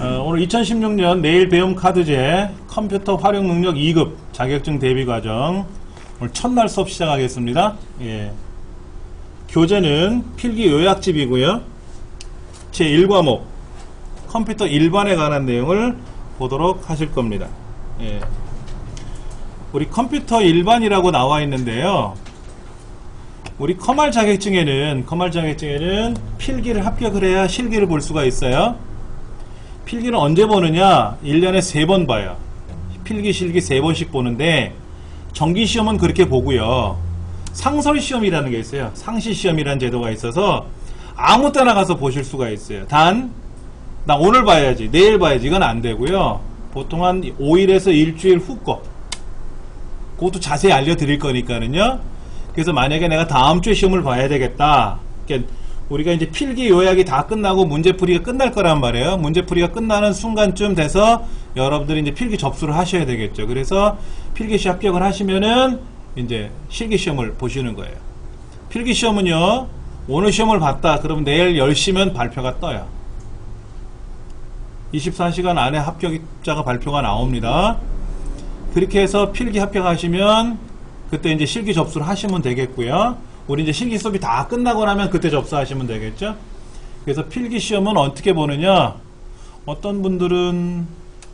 오늘 2016년 내일 배움 카드제 컴퓨터 활용 능력 2급 자격증 대비 과정 오늘 첫날 수업 시작하겠습니다. 예. 교재는 필기 요약집이고요. 제1과목 컴퓨터 일반에 관한 내용을 보도록 하실 겁니다. 예. 우리 컴퓨터 일반이라고 나와 있는데요. 우리 커말 자격증에는 필기를 합격을 해야 실기를 볼 수가 있어요. 필기는 언제 보느냐? 1년에 3번 봐요. 필기, 실기 3번씩 보는데 정기시험은 그렇게 보고요. 상설시험이라는 게 있어요. 상시시험이라는 제도가 있어서 아무 때나 가서 보실 수가 있어요. 단, 나 오늘 봐야지, 내일 봐야지 이건 안 되고요. 보통 한 5일에서 일주일 후 거. 그것도 자세히 알려드릴 거니까는요. 그래서 만약에 내가 다음 주에 시험을 봐야 되겠다. 그러니까 우리가 이제 필기 요약이 다 끝나고 문제풀이가 끝날 거란 말이에요. 문제풀이가 끝나는 순간쯤 돼서 여러분들이 이제 필기 접수를 하셔야 되겠죠. 그래서 필기시 합격을 하시면은 이제 실기시험을 보시는 거예요. 필기시험은요, 오늘 시험을 봤다. 그러면 내일 10시면 발표가 떠요. 24시간 안에 합격자가 발표가 나옵니다. 그렇게 해서 필기 합격하시면 그때 이제 실기 접수를 하시면 되겠고요. 우리 이제 실기 수업이 다 끝나고 나면 그때 접수하시면 되겠죠. 그래서 필기 시험은 어떻게 보느냐? 어떤 분들은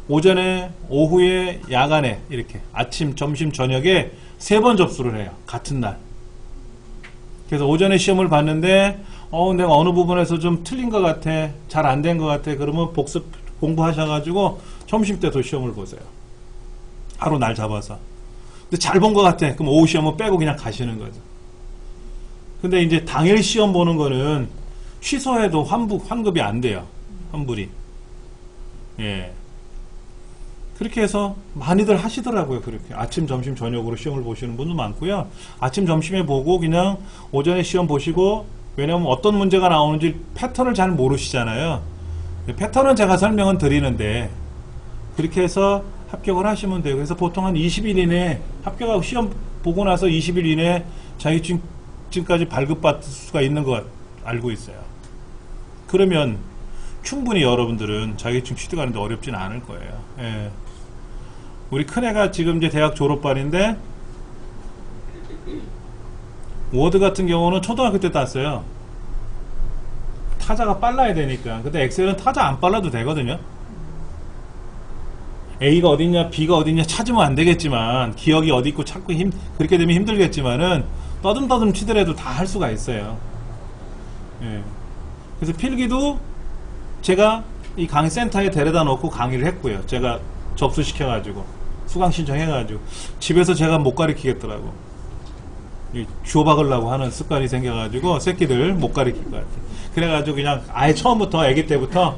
오전에, 오후에, 야간에 이렇게 아침, 점심, 저녁에 3번 접수를 해요. 같은 날. 그래서 오전에 시험을 봤는데 내가 어느 부분에서 좀 틀린 것 같아, 잘 안 된 것 같아. 그러면 복습 공부하셔가지고 점심 때도 시험을 보세요. 하루 날 잡아서. 근데 잘 본 것 같아. 그럼 오후 시험은 빼고 그냥 가시는 거죠. 근데 이제 당일 시험 보는 거는 취소해도 환급이 안 돼요. 환불이. 예. 그렇게 해서 많이들 하시더라고요. 그렇게. 아침, 점심, 저녁으로 시험을 보시는 분도 많고요. 아침, 점심에 보고 그냥 오전에 시험 보시고, 왜냐면 어떤 문제가 나오는지 패턴을 잘 모르시잖아요. 패턴은 제가 설명은 드리는데, 그렇게 해서 합격을 하시면 돼요. 그래서 보통 한 20일 이내에 합격하고 시험 보고 나서 20일 이내에 자격증까지 발급받을 수가 있는 거 알고 있어요. 그러면 충분히 여러분들은 자격증 취득하는데 어렵지는 않을 거예요. 예. 우리 큰애가 지금 이제 대학 졸업반인데 워드 같은 경우는 초등학교 때 땄어요. 타자가 빨라야 되니까. 근데 엑셀은 타자 안 빨라도 되거든요. A가 어딨냐, B가 어딨냐 찾으면 안 되겠지만, 기억이 어디 있고 찾고 그렇게 되면 힘들겠지만은, 떠듬떠듬 치더라도 다 할 수가 있어요. 예. 그래서 필기도 제가 이 강의센터에 데려다 놓고 강의를 했고요. 제가 접수시켜가지고, 수강 신청해가지고, 집에서 제가 못 가르치겠더라고. 주워 박으려고 하는 습관이 생겨가지고, 새끼들 못 가르칠 것 같아요. 그래가지고 그냥 아예 처음부터, 아기 때부터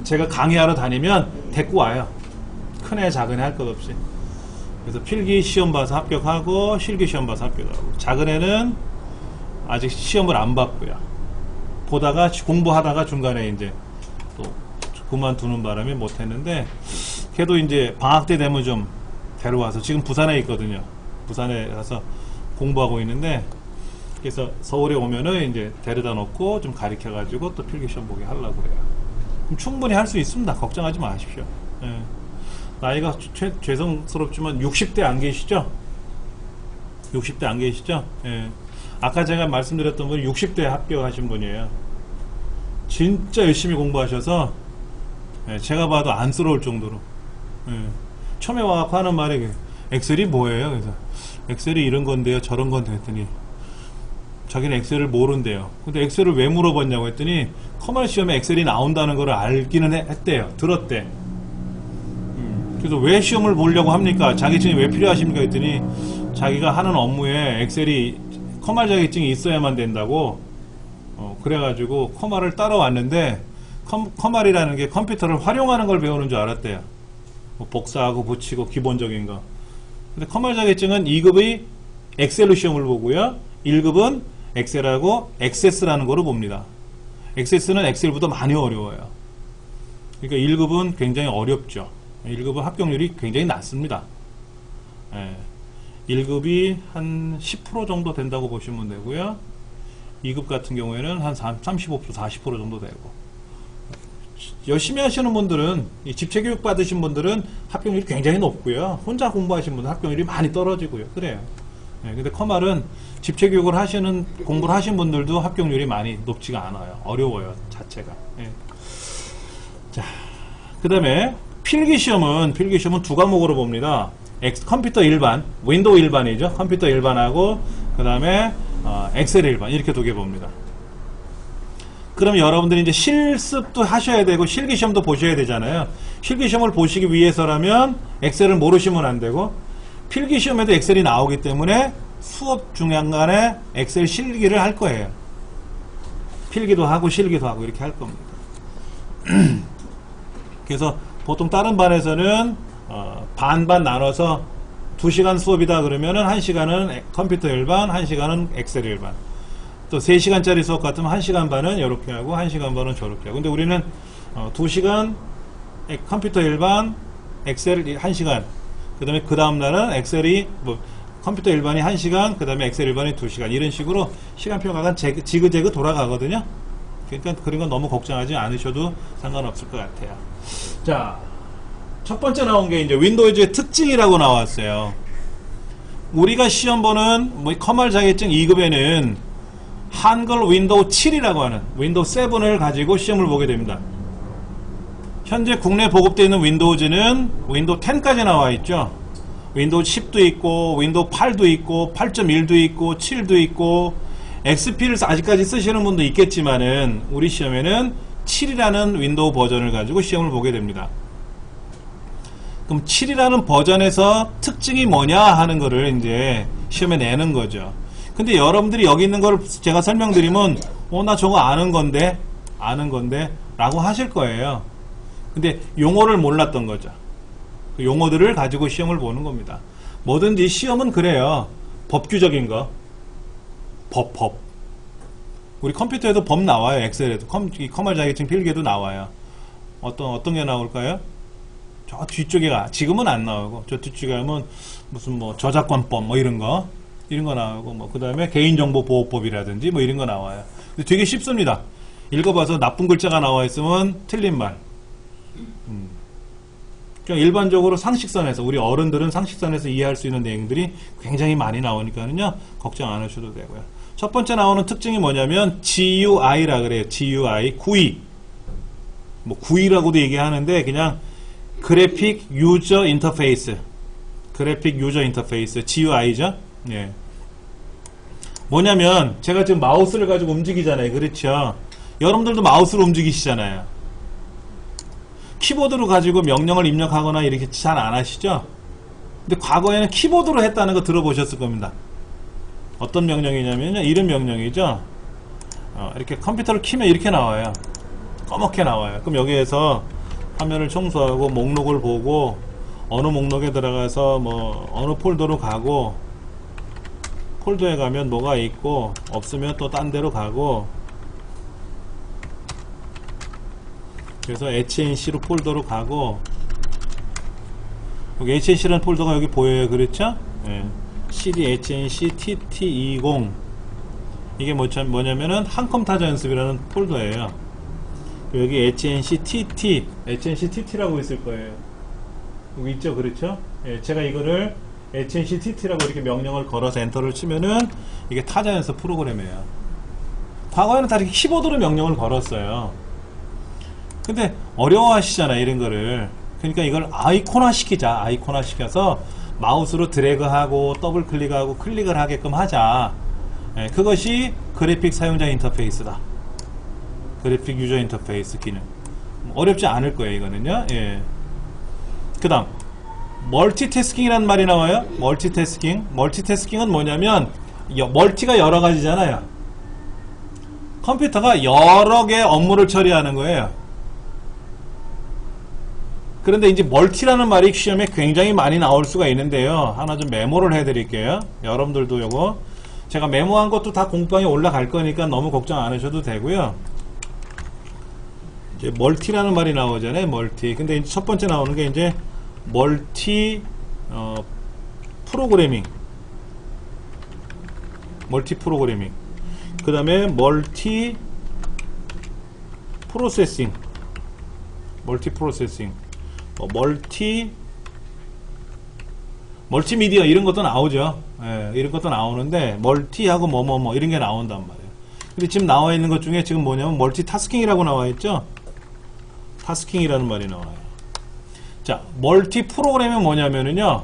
제가 강의하러 다니면 데리고 와요. 큰애 작은애 할 것 없이. 그래서 필기 시험 봐서 합격하고 실기 시험 봐서 합격하고, 작은애는 아직 시험을 안 봤고요. 보다가 공부하다가 중간에 이제 또 그만두는 바람에 못했는데, 걔도 이제 방학 때 되면 좀 데려와서, 지금 부산에 있거든요. 부산에 가서 공부하고 있는데, 그래서 서울에 오면은 이제 데려다 놓고 좀 가르쳐 가지고 또 필기 시험 보게 하려고 그래요. 그럼 충분히 할 수 있습니다. 걱정하지 마십시오. 예. 나이가 죄송스럽지만 60대 안 계시죠? 60대 안 계시죠? 예. 아까 제가 말씀드렸던 분이 60대에 합격하신 분이에요. 진짜 열심히 공부하셔서, 예, 제가 봐도 안쓰러울 정도로. 예. 처음에 와서 하는 말이 엑셀이 뭐예요? 그래서 엑셀이 이런 건데요, 저런 건데 했더니 자기는 엑셀을 모른대요. 근데 엑셀을 왜 물어봤냐고 했더니 커말 시험에 엑셀이 나온다는 걸 알기는 했대요. 들었대. 그래서 왜 시험을 보려고 합니까? 자격증이 왜 필요하십니까? 했더니 자기가 하는 업무에 엑셀이 커말 자격증이 있어야만 된다고, 그래가지고 커말을 따라왔는데, 커말이라는 게 컴퓨터를 활용하는 걸 배우는 줄 알았대요. 뭐 복사하고 붙이고 기본적인 거. 근데 커말 자격증은 2급의 엑셀로 시험을 보고요. 1급은 엑셀하고 액세스라는 거로 봅니다. 액세스는 엑셀보다 많이 어려워요. 그러니까 1급은 굉장히 어렵죠. 1급은 합격률이 굉장히 낮습니다. 예. 1급이 한 10% 정도 된다고 보시면 되고요. 2급 같은 경우에는 한 35%, 40% 정도 되고, 열심히 하시는 분들은, 이 집체교육 받으신 분들은 합격률이 굉장히 높고요. 혼자 공부하신 분들은 합격률이 많이 떨어지고요. 그래요. 근데 커말은 집체교육을 공부를 하신 분들도 합격률이 많이 높지가 않아요. 어려워요, 자체가. 자, 그 다음에 필기시험은 두 과목으로 봅니다. 컴퓨터 일반, 윈도우 일반이죠. 컴퓨터 일반하고, 그 다음에 엑셀 일반, 이렇게 두 개 봅니다. 그럼 여러분들이 이제 실습도 하셔야 되고 실기시험도 보셔야 되잖아요. 실기시험을 보시기 위해서라면 엑셀을 모르시면 안 되고, 필기시험에도 엑셀이 나오기 때문에 수업 중간에 엑셀 실기를 할 거예요. 필기도 하고 실기도 하고 이렇게 할 겁니다. 그래서 보통 다른 반에서는 반반 나눠서 2시간 수업이다 그러면은 1시간은 컴퓨터 일반, 1시간은 엑셀 일반. 또 3시간짜리 수업 같으면 1시간 반은 이렇게 하고 1시간 반은 저렇게 하고. 근데 우리는 2시간 컴퓨터 일반, 엑셀 1시간. 그다음에 그 다음 날은 엑셀이 컴퓨터 일반이 1시간, 그 다음에 엑셀 일반이 2시간. 이런 식으로 시간표가 지그재그 돌아가거든요. 그러니까 그런 건 너무 걱정하지 않으셔도 상관없을 것 같아요. 자, 첫 번째 나온 게 이제 윈도우즈의 특징이라고 나왔어요. 우리가 시험 보는 커말 자격증 2급에는 한글 윈도우 7이라고 하는 윈도우 7을 가지고 시험을 보게 됩니다. 현재 국내 보급되어 있는 윈도우즈는 윈도우 10까지 나와 있죠. 윈도우 10도 있고, 윈도우 8도 있고, 8.1도 있고, 7도 있고, XP를 아직까지 쓰시는 분도 있겠지만은, 우리 시험에는 7이라는 윈도우 버전을 가지고 시험을 보게 됩니다. 그럼 7이라는 버전에서 특징이 뭐냐 하는 거를 이제 시험에 내는 거죠. 근데 여러분들이 여기 있는 걸 제가 설명드리면, 나 저거 아는 건데, 라고 하실 거예요. 근데 용어를 몰랐던 거죠. 그 용어들을 가지고 시험을 보는 겁니다. 뭐든지 시험은 그래요. 법규적인 거. 법. 우리 컴퓨터에도 법 나와요. 엑셀에도. 커말 자격증 필기에도 나와요. 어떤 게 나올까요? 저 뒤쪽에 지금은 안 나오고, 저 뒤쪽에 가면 무슨 저작권법 이런 거 나오고, 그 다음에 개인정보보호법이라든지 이런 거 나와요. 근데 되게 쉽습니다. 읽어봐서 나쁜 글자가 나와 있으면 틀린 말. 그냥 일반적으로 상식선에서, 우리 어른들은 상식선에서 이해할 수 있는 내용들이 굉장히 많이 나오니까는요, 걱정 안 하셔도 되고요. 첫 번째 나오는 특징이 뭐냐면 GUI라 그래요. GUI, GUI. GUI라고도 얘기하는데 그냥 그래픽 유저 인터페이스, GUI죠. 예. 뭐냐면 제가 지금 마우스를 가지고 움직이잖아요. 그렇죠? 여러분들도 마우스로 움직이시잖아요. 키보드로 가지고 명령을 입력하거나 이렇게 잘 안 하시죠? 근데 과거에는 키보드로 했다는 거 들어보셨을 겁니다. 어떤 명령이냐면요, 이런 명령이죠. 이렇게 컴퓨터를 키면 이렇게 나와요. 검게 나와요. 그럼 여기에서 화면을 청소하고 목록을 보고 어느 목록에 들어가서 어느 폴더로 가고, 폴더에 가면 뭐가 있고 없으면 또 딴 데로 가고, 그래서 HNC로 폴더로 가고, 여기 HNC라는 폴더가 여기 보여요. 그렇죠? 예. CD HNC TT20, 이게 뭐냐면은 한컴 타자 연습이라는 폴더예요. 여기 HNC TT라고 있을 거예요. 여기 있죠? 그렇죠? 예, 제가 이거를 HNC TT라고 이렇게 명령을 걸어서 엔터를 치면은 이게 타자 연습 프로그램이에요. 과거에는 다 이렇게 키보드로 명령을 걸었어요. 근데 어려워하시잖아요, 이런 거를. 그러니까 이걸 아이콘화 시켜서 마우스로 드래그하고 더블 클릭하고 클릭을 하게끔 하자. 예, 그것이 그래픽 사용자 인터페이스다. 그래픽 유저 인터페이스 기능. 어렵지 않을 거예요, 이거는요. 예. 그 다음 멀티태스킹이라는 말이 나와요. 멀티태스킹은 뭐냐면 멀티가 여러 가지잖아요. 컴퓨터가 여러 개의 업무를 처리하는 거예요. 그런데 이제 멀티라는 말이 시험에 굉장히 많이 나올 수가 있는데요. 하나 좀 메모를 해드릴게요. 여러분들도 요거 제가 메모한 것도 다 공방에 올라갈 거니까 너무 걱정 안 하셔도 되고요. 이제 멀티라는 말이 나오잖아요. 멀티. 근데 이제 첫 번째 나오는 게 이제 멀티 프로그래밍. 그 다음에 멀티 프로세싱. 멀티 프로세싱, 멀티미디어 이런 것도 나오죠. 예, 이런 것도 나오는데 멀티하고 뭐뭐뭐 이런 게 나온단 말이에요. 근데 지금 나와 있는 것 중에 지금 뭐냐면 멀티타스킹이라고 나와 있죠. 타스킹이라는 말이 나와요. 자, 멀티 프로그램은 뭐냐면은요,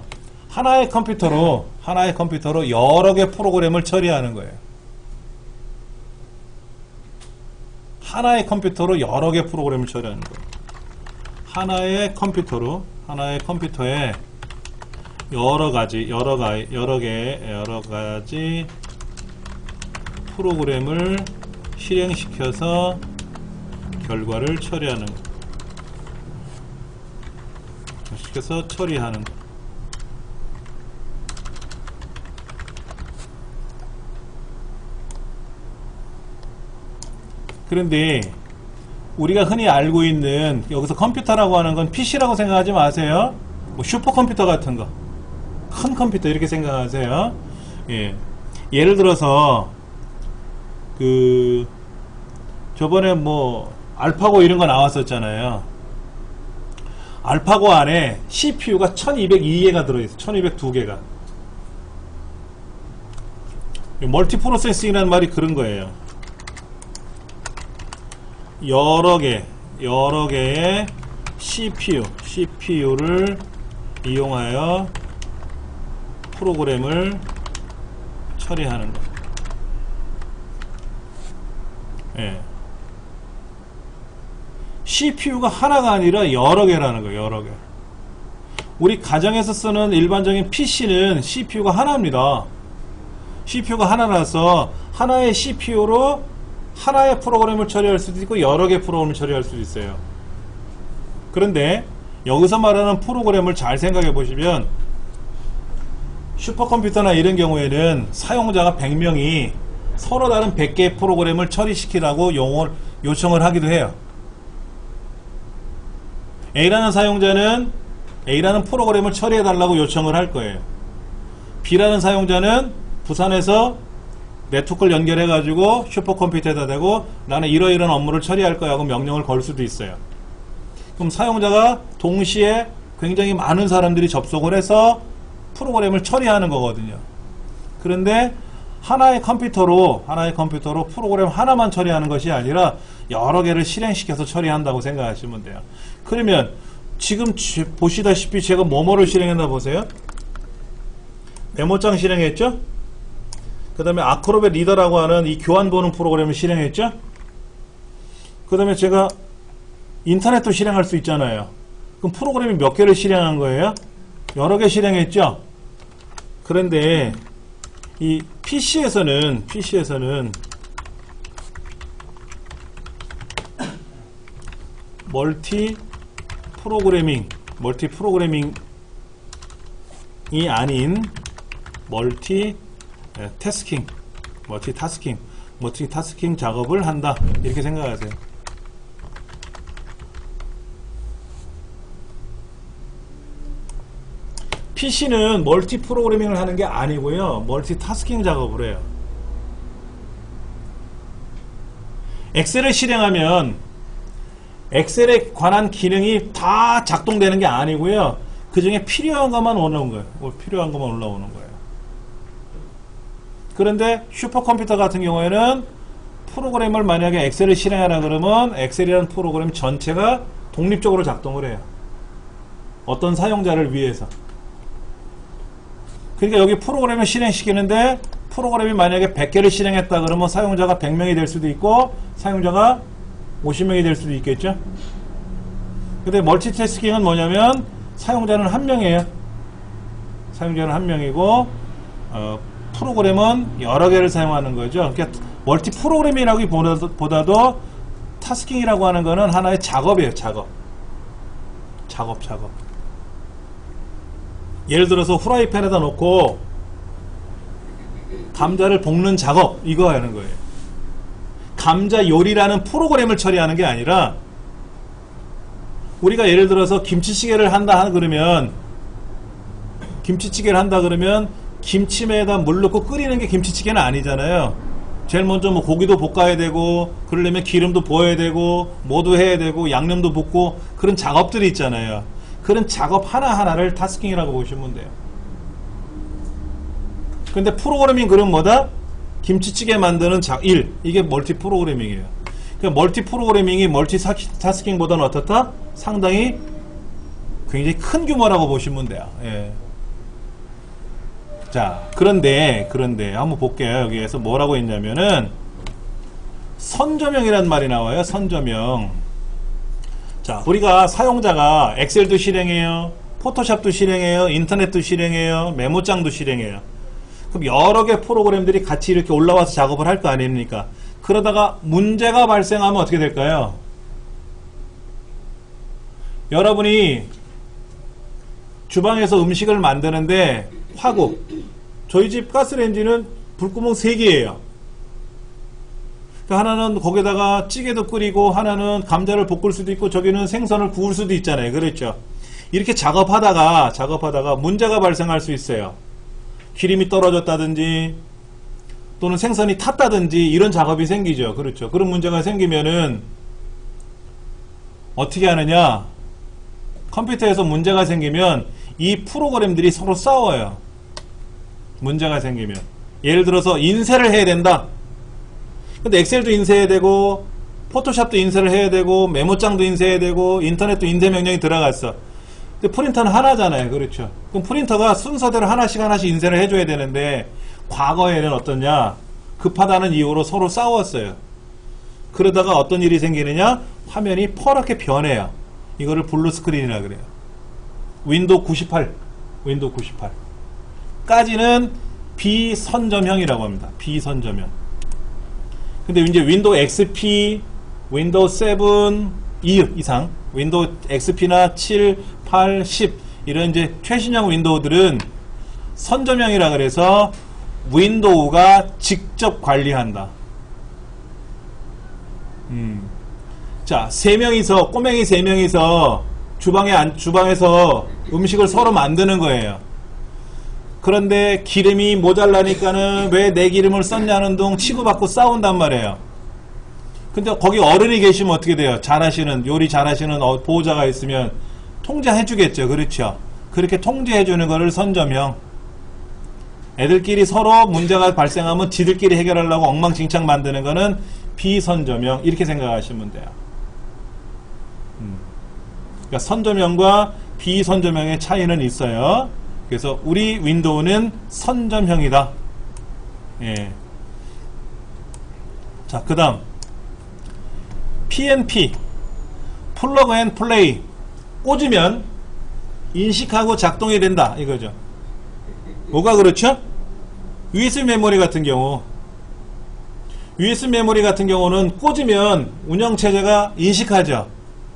하나의 컴퓨터로 여러 개 프로그램을 처리하는 거예요. 하나의 컴퓨터로 여러 개 프로그램을 처리하는 거예요. 하나의 컴퓨터에 여러 가지 프로그램을 실행시켜서 결과를 처리하는 거. 시켜서 처리하는 거. 그런데 우리가 흔히 알고 있는 여기서 컴퓨터라고 하는 건 PC라고 생각하지 마세요. 뭐 슈퍼컴퓨터 같은 거, 큰 컴퓨터 이렇게 생각하세요. 예. 예를 들어서 저번에 뭐 알파고 이런 거 나왔었잖아요. 알파고 안에 CPU가 1202개가 들어있어요. 1202개가. 멀티 프로세싱이라는 말이 그런 거예요. 여러 개의 CPU를 이용하여 프로그램을 처리하는 것. 예. CPU가 하나가 아니라 여러 개라는 거예요. 여러 개. 우리 가정에서 쓰는 일반적인 PC는 CPU가 하나입니다. CPU가 하나라서 하나의 CPU로 하나의 프로그램을 처리할 수도 있고 여러 개 프로그램을 처리할 수도 있어요. 그런데 여기서 말하는 프로그램을 잘 생각해 보시면 슈퍼컴퓨터나 이런 경우에는 사용자가 100명이 서로 다른 100개의 프로그램을 처리시키라고 요청을 하기도 해요. A라는 사용자는 A라는 프로그램을 처리해달라고 요청을 할 거예요. B라는 사용자는 부산에서 네트워크를 연결해가지고 슈퍼컴퓨터에다 대고 나는 이러이러한 업무를 처리할 거야 하고 명령을 걸 수도 있어요. 그럼 사용자가 동시에 굉장히 많은 사람들이 접속을 해서 프로그램을 처리하는 거거든요. 그런데 하나의 컴퓨터로 프로그램 하나만 처리하는 것이 아니라 여러 개를 실행시켜서 처리한다고 생각하시면 돼요. 그러면 지금 보시다시피 제가 뭐뭐를 실행했나 보세요. 메모장 실행했죠? 그 다음에 아크로벳 리더라고 하는 이 교환 보는 프로그램을 실행했죠? 그 다음에 제가 인터넷도 실행할 수 있잖아요. 그럼 프로그램이 몇 개를 실행한 거예요? 여러 개 실행했죠? 그런데 이 PC에서는 멀티 프로그래밍이 아닌 멀티타스킹 작업을 한다. 이렇게 생각하세요. PC는 멀티 프로그래밍을 하는 게 아니고요. 멀티타스킹 작업을 해요. 엑셀을 실행하면 엑셀에 관한 기능이 다 작동되는 게 아니고요. 그 중에 필요한 것만 올라오는 거예요. 그런데 슈퍼컴퓨터 같은 경우에는 프로그램을 만약에 엑셀을 실행하라 그러면 엑셀이라는 프로그램 전체가 독립적으로 작동을 해요. 어떤 사용자를 위해서. 그러니까 여기 프로그램을 실행시키는데 프로그램이 만약에 100개를 실행했다 그러면 사용자가 100명이 될 수도 있고 사용자가 50명이 될 수도 있겠죠. 근데 멀티태스킹은 뭐냐면 사용자는 한 명이에요. 사용자는 한 명이고 프로그램은 여러 개를 사용하는 거죠. 그러니까 멀티 프로그래밍이라기보다도 타스킹이라고 하는 거는 하나의 작업이에요. 작업. 예를 들어서 후라이팬에다 놓고 감자를 볶는 작업, 이거 하는 거예요. 감자 요리라는 프로그램을 처리하는 게 아니라 우리가 예를 들어서 김치찌개를 한다 그러면 김치에다 물 넣고 끓이는 게 김치찌개는 아니잖아요. 제일 먼저 뭐 고기도 볶아야 되고, 그러려면 기름도 부어야 되고, 뭐도 해야 되고, 양념도 붓고, 그런 작업들이 있잖아요. 그런 작업 하나하나를 타스킹이라고 보시면 돼요. 근데 프로그래밍 그럼 뭐다? 김치찌개 만드는 일. 이게 멀티 프로그래밍이에요. 그러니까 멀티 프로그래밍이 멀티 타스킹보다는 어떻다? 상당히 굉장히 큰 규모라고 보시면 돼요. 예. 자, 그런데 한번 볼게요. 여기에서 뭐라고 했냐면은 선저명이라는 말이 나와요. 선저명. 자, 우리가 사용자가 엑셀도 실행해요, 포토샵도 실행해요, 인터넷도 실행해요, 메모장도 실행해요. 그럼 여러 개 프로그램들이 같이 이렇게 올라와서 작업을 할 거 아닙니까? 그러다가 문제가 발생하면 어떻게 될까요? 여러분이 주방에서 음식을 만드는데 화구, 저희 집 가스레인지는 불구멍 3개예요. 하나는 거기다가 찌개도 끓이고, 하나는 감자를 볶을 수도 있고, 저기는 생선을 구울 수도 있잖아요. 그렇죠? 이렇게 작업하다가 문제가 발생할 수 있어요. 기름이 떨어졌다든지 또는 생선이 탔다든지 이런 작업이 생기죠. 그렇죠? 그런 문제가 생기면은 어떻게 하느냐? 컴퓨터에서 문제가 생기면 이 프로그램들이 서로 싸워요. 문제가 생기면. 예를 들어서 인쇄를 해야 된다. 근데 엑셀도 인쇄해야 되고, 포토샵도 인쇄를 해야 되고, 메모장도 인쇄해야 되고, 인터넷도 인쇄 명령이 들어갔어. 근데 프린터는 하나잖아요. 그렇죠? 그럼 프린터가 순서대로 하나씩 인쇄를 해줘야 되는데, 과거에는 어떠냐? 급하다는 이유로 서로 싸웠어요. 그러다가 어떤 일이 생기느냐? 화면이 퍼렇게 변해요. 이거를 블루 스크린이라 그래요. 윈도우 98 까지는 비선점형이라고 합니다. 비선점형. 근데 이제 윈도우 XP, 윈도우 7 이상, 윈도우 XP나 7, 8, 10 이런 이제 최신형 윈도우들은 선점형이라 그래서 윈도우가 직접 관리한다. 자, 꼬맹이 3명이서 주방에서 음식을 서로 만드는 거예요. 그런데 기름이 모자라니까는 왜 내 기름을 썼냐는 둥 치고받고 싸운단 말이에요. 근데 거기 어른이 계시면 어떻게 돼요? 요리 잘하시는 보호자가 있으면 통제해주겠죠. 그렇죠? 그렇게 통제해주는 거를 선점형. 애들끼리 서로 문제가 발생하면 지들끼리 해결하려고 엉망진창 만드는 거는 비선점형. 이렇게 생각하시면 돼요. 그러니까 선점형과 비선점형의 차이는 있어요. 그래서 우리 윈도우는 선점형이다. 예. 자, 그 다음 PNP 플러그 앤 플레이. 꽂으면 인식하고 작동이 된다 이거죠. 뭐가 그렇죠? USB 메모리 같은 경우는 꽂으면 운영체제가 인식하죠.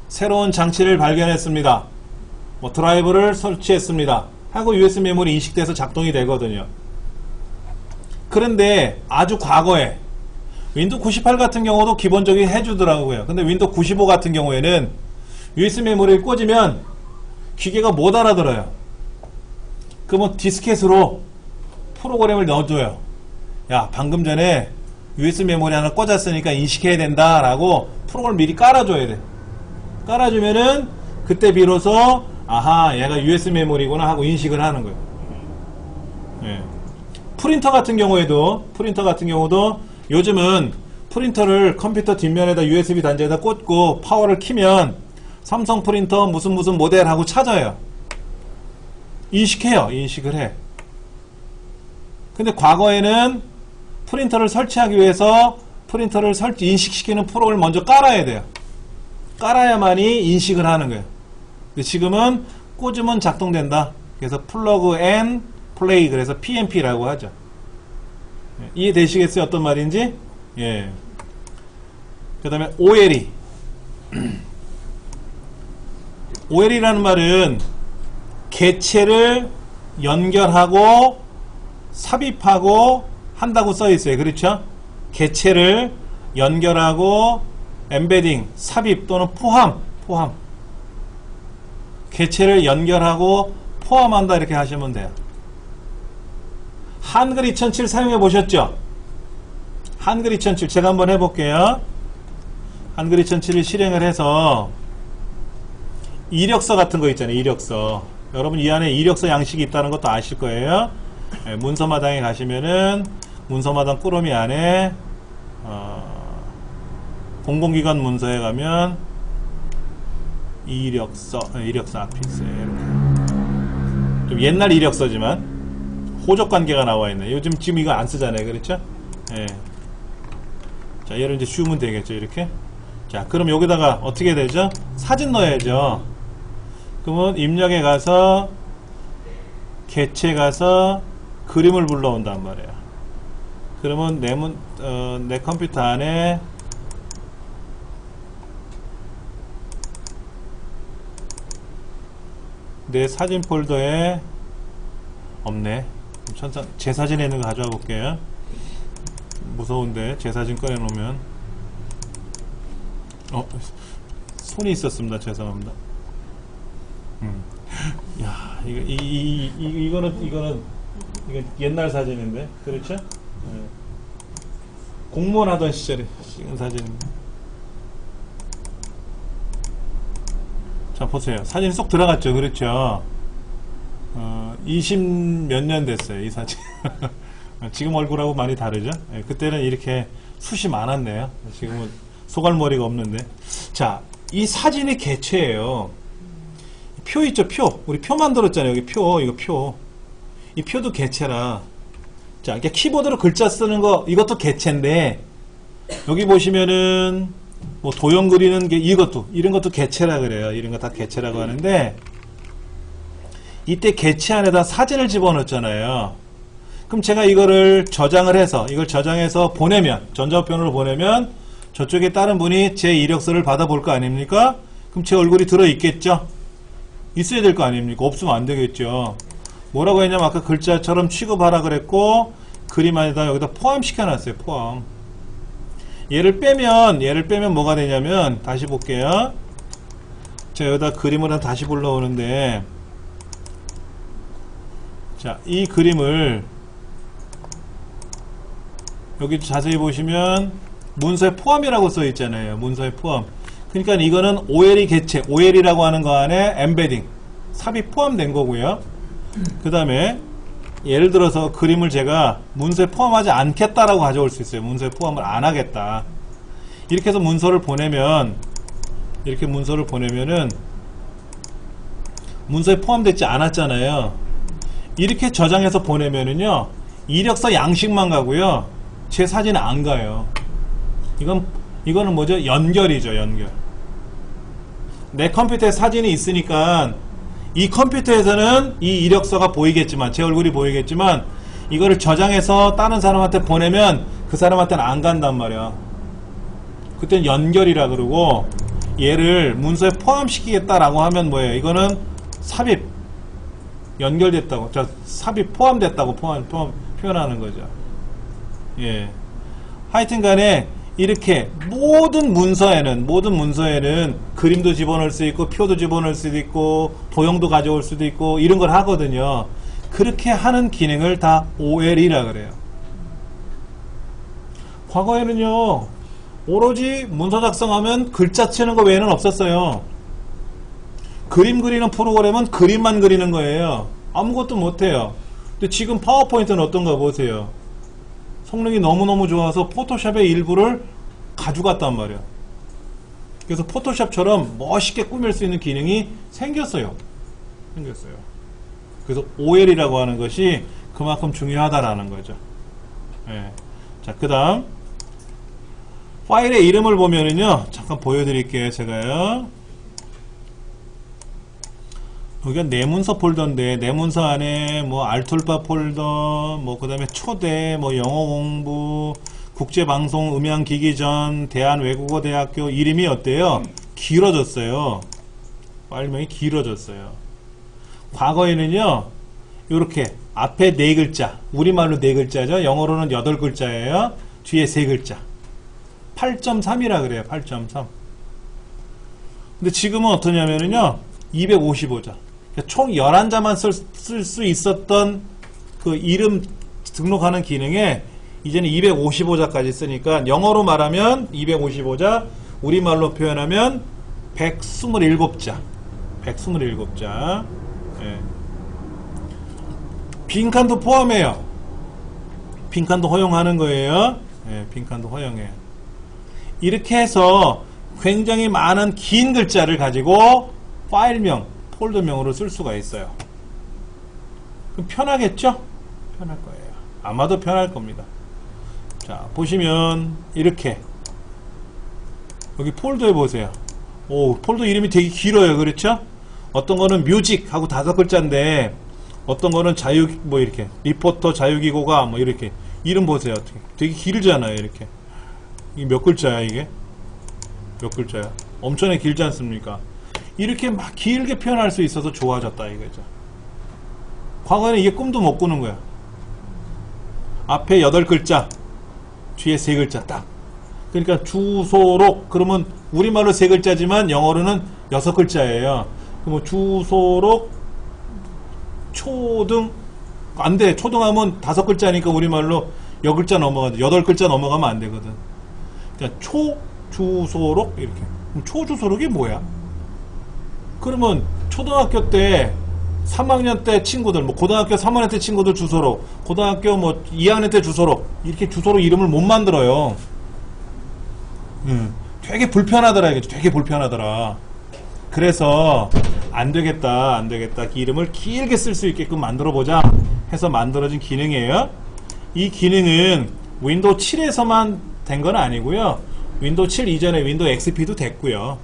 새로운 장치를 발견했습니다, 뭐 드라이브를 설치했습니다 하고 USB 메모리 인식돼서 작동이 되거든요. 그런데 아주 과거에 윈도우 98 같은 경우도 기본적으로 해주더라고요. 근데 윈도우 95 같은 경우에는 USB 메모리를 꽂으면 기계가 못 알아들어요. 그러면 디스켓으로 프로그램을 넣어줘요. 야, 방금 전에 USB 메모리 하나 꽂았으니까 인식해야 된다 라고 프로그램을 미리 깔아줘야 돼. 깔아주면은 그때 비로소 아하, 얘가 USB 메모리구나 하고 인식을 하는 거예요. 예. 프린터 같은 경우도 요즘은 프린터를 컴퓨터 뒷면에다 USB 단자에다 꽂고 파워를 키면 삼성 프린터 무슨 모델 하고 찾아요. 인식을 해. 근데 과거에는 프린터를 설치하기 위해서 프린터를 인식시키는 프로그램을 먼저 깔아야 돼요. 깔아야만이 인식을 하는 거예요. 근데 지금은 꽂으면 작동된다. 그래서 플러그 앤 플레이, 그래서 PNP라고 하죠. 이해되시겠어요? 어떤 말인지? 예. 그 다음에 OLE. OLE라는 말은 개체를 연결하고 삽입하고 한다고 써 있어요. 그렇죠? 개체를 연결하고 엠베딩, 삽입 또는 포함. 개체를 연결하고 포함한다 이렇게 하시면 돼요. 한글 2007 사용해 보셨죠? 한글 2007 제가 한번 해볼게요. 한글 2007을 실행을 해서 이력서 같은 거 있잖아요. 이력서. 여러분 이 안에 이력서 양식이 있다는 것도 아실 거예요. 네, 문서마당에 가시면은 문서마당 꾸러미 안에 공공기관 문서에 가면 이력서 앞에 있어요. 이렇게. 좀 옛날 이력서지만 호적관계가 나와 있네. 요즘 지금 이거 안 쓰잖아요. 그렇죠? 예. 자, 얘를 이제 씌우면 되겠죠. 이렇게. 자, 그럼 여기다가 어떻게 되죠? 사진 넣어야죠. 그러면 입력에 가서 개체 가서 그림을 불러온단 말이에요. 그러면 내 컴퓨터 안에 내 사진 폴더에 없네. 제 사진에 있는 거 가져와 볼게요. 무서운데 제 사진 꺼내 놓으면 손이 있었습니다. 죄송합니다. 야, 이거는 옛날 사진인데, 그렇죠? 네. 공무원 하던 시절에 찍은 사진입니다. 자, 보세요. 사진이 쏙 들어갔죠, 그렇죠? 20 몇 년 됐어요, 이 사진. 지금 얼굴하고 많이 다르죠? 네, 그때는 이렇게 숱이 많았네요. 지금은 소갈머리가 없는데. 자, 이 사진의 개체예요. 표 있죠, 표. 우리 표 만들었잖아요. 여기 표, 이거 표. 이 표도 개체라. 자, 이렇게 키보드로 글자 쓰는 거, 이것도 개체인데, 여기 보시면은, 뭐, 도형 그리는 게, 이런 것도 개체라 그래요. 이런 거 다 개체라고 하는데, 이때 개체 안에다 사진을 집어넣었잖아요. 그럼 제가 이거를 저장을 해서, 보내면, 전자우편으로 보내면, 저쪽에 다른 분이 제 이력서를 받아볼 거 아닙니까? 그럼 제 얼굴이 들어있겠죠? 있어야 될 거 아닙니까? 없으면 안 되겠죠. 뭐라고 했냐면 아까 글자처럼 취급하라 그랬고 그림 안에다 여기다 포함시켜 놨어요. 포함. 얘를 빼면 뭐가 되냐면 다시 볼게요. 자, 여기다 그림을 다시 불러오는데 자, 이 그림을 여기 자세히 보시면 문서에 포함이라고 써 있잖아요. 문서에 포함. 그러니까 이거는 OL이 개체, OL이라고 하는 거 안에 엠베딩, 삽입 포함된 거고요. 그 다음에 예를 들어서 그림을 제가 문서에 포함하지 않겠다라고 가져올 수 있어요. 문서에 포함을 안 하겠다. 이렇게 해서 문서를 보내면은 문서에 포함되지 않았잖아요. 이렇게 저장해서 보내면은요, 이력서 양식만 가고요, 제 사진은 안 가요. 이거는 뭐죠? 연결이죠, 연결. 내 컴퓨터에 사진이 있으니까 이 컴퓨터에서는 이 이력서가 보이겠지만, 제 얼굴이 보이겠지만, 이거를 저장해서 다른 사람한테 보내면 그 사람한테는 안 간단 말이야. 그때는 연결이라 그러고, 얘를 문서에 포함시키겠다라고 하면 뭐예요? 이거는 삽입, 연결됐다고, 삽입 포함됐다고 표현하는 거죠. 예. 하여튼 간에 이렇게 모든 문서에는 그림도 집어넣을 수 있고 표도 집어넣을 수도 있고 도형도 가져올 수도 있고 이런 걸 하거든요. 그렇게 하는 기능을 다 OL이라 그래요. 과거에는요, 오로지 문서 작성하면 글자 치는 거 외에는 없었어요. 그림 그리는 프로그램은 그림만 그리는 거예요. 아무것도 못해요. 근데 지금 파워포인트는 어떤가 보세요. 성능이 너무너무 좋아서 포토샵의 일부를 가져갔단 말이야. 그래서 포토샵처럼 멋있게 꾸밀 수 있는 기능이 생겼어요. 그래서 OL이라고 하는 것이 그만큼 중요하다라는 거죠. 예. 자, 그 다음 파일의 이름을 보면은요, 잠깐 보여드릴게요. 제가요, 여기가 내문서 폴더인데, 내문서 안에 뭐 알툴바 폴더, 뭐 그 다음에 초대, 뭐 영어 공부, 국제방송 음향기기전, 대한외국어대학교, 이름이 어때요? 길어졌어요. 파일명이 길어졌어요. 과거에는요, 요렇게 앞에 4글자, 우리말로 4글자죠. 영어로는 8글자예요. 뒤에 3글자. 8.3이라 그래요. 8.3. 근데 지금은 어떠냐면요, 255자. 총 11자만 쓸 수 있었던 그 이름 등록하는 기능에 이제는 255자까지 쓰니까 영어로 말하면 255자, 우리말로 표현하면 127자. 127자. 예. 빈칸도 포함해요. 빈칸도 허용하는 거예요. 예, 빈칸도 허용해요. 이렇게 해서 굉장히 많은 긴 글자를 가지고 파일명, 폴더명으로 쓸 수가 있어요. 그럼 편하겠죠? 편할 거예요. 아마도 편할 겁니다. 자, 보시면 이렇게 여기 폴더에 보세요. 오, 폴더 이름이 되게 길어요. 그렇죠? 어떤 거는 뮤직 하고 5글자인데 어떤 거는 자유 뭐 이렇게 리포터 자유기고가 뭐 이렇게 이름 보세요. 어떻게 되게 길잖아요. 이렇게 이게 몇 글자야 이게? 몇 글자야? 엄청나게 길지 않습니까? 이렇게 막 길게 표현할 수 있어서 좋아졌다 이거죠. 과거에는 이게 꿈도 못 꾸는 거야. 앞에 8글자 뒤에 3글자 딱. 그러니까 주소록 그러면 우리말로 3글자지만 영어로는 6글자예요. 그럼 주소록 초등 안 돼. 초등하면 5글자니까 우리말로 10글자 넘어가도 8글자 넘어가면 안 되거든. 그러니까 초주소록 이렇게. 그럼 초주소록이 뭐야? 그러면 초등학교 때 3학년 때 친구들, 뭐 고등학교 3학년 때 친구들 주소록, 고등학교 뭐 2학년 때 주소록 이렇게 주소록 이름을 못 만들어요. 되게 불편하더라 이게. 되게 불편하더라. 그래서 안 되겠다. 이름을 길게 쓸 수 있게끔 만들어 보자 해서 만들어진 기능이에요. 이 기능은 윈도우 7에서만 된 건 아니고요. 윈도우 7 이전에 윈도우 XP도 됐고요.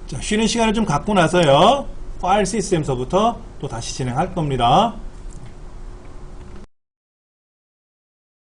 자, 쉬는 시간을 좀 갖고 나서요. 파일 시스템서부터 또 다시 진행할 겁니다.